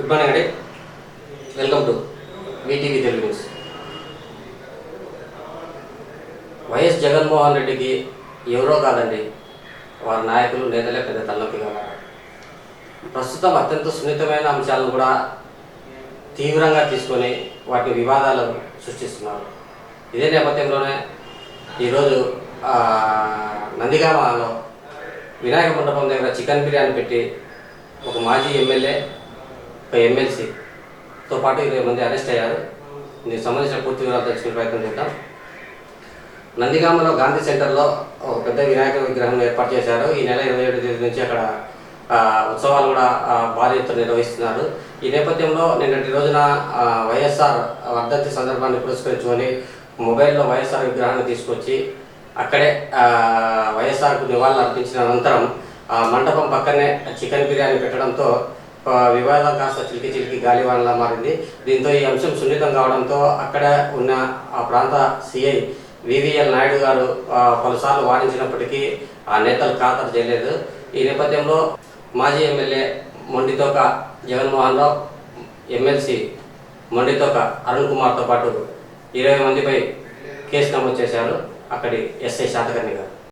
Good morning అండి. Welcome to VTV Telugu news. YS Jaganmohan రెడ్డికి ఎవరో కాదండి, వారి నాయకులు నేతలే పెద్ద తలనొప్పిగా ఉన్నారు. ప్రస్తుతం అత్యంత సున్నితమైన అంశాలను కూడా తీవ్రంగా తీసుకొని వాటి వివాదాలు సృష్టిస్తున్నారు. ఇదే నేపథ్యంలోనే ఈరోజు నందిగామలో వినాయక మండపం దగ్గర చికెన్ బిర్యానీ పెట్టి ఒక మాజీ ఎమ్మెల్యే, ఒక ఎమ్మెల్సీతో పాటు 20 మంది అరెస్ట్ అయ్యారు. దీనికి సంబంధించిన పూర్తి వివరాలు తెలుసుకునే ప్రయత్నం చేద్దాం. నందిగామలో గాంధీ సెంటర్లో ఒక పెద్ద వినాయక విగ్రహం ఏర్పాటు చేశారు. ఈ నెల 27వ తేదీ నుంచి అక్కడ ఉత్సవాలు కూడా భారీ ఎత్తున నిర్వహిస్తున్నారు. ఈ నేపథ్యంలో నిన్నటి రోజున వైఎస్ఆర్ వర్ధంతి సందర్భాన్ని పురస్కరించుకొని మొబైల్లో వైఎస్ఆర్ విగ్రహాన్ని తీసుకొచ్చి అక్కడే వైఎస్ఆర్కు నివాళులు అర్పించిన అనంతరం మండపం పక్కనే చికెన్ బిర్యానీ పెట్టడంతో వివాదం కాస్త చిలికి గాలివానలా మారింది. దీంతో ఈ అంశం సున్నితం కావడంతో అక్కడ ఉన్న ఆ ప్రాంత సిఐ వివిఎల్ నాయుడు గారు పలుసార్లు వారించినప్పటికీ ఆ నేతలు ఖాతరు చేయలేదు. ఈ నేపథ్యంలో మాజీ ఎమ్మెల్యే మొండితోక జగన్మోహన్ రావు, ఎమ్మెల్సీ మొండితోక అరుణ్ కుమార్తో పాటు 20 మందిపై కేసు నమోదు చేశారు అక్కడి ఎస్ఐ శాతకర్ణి గారు.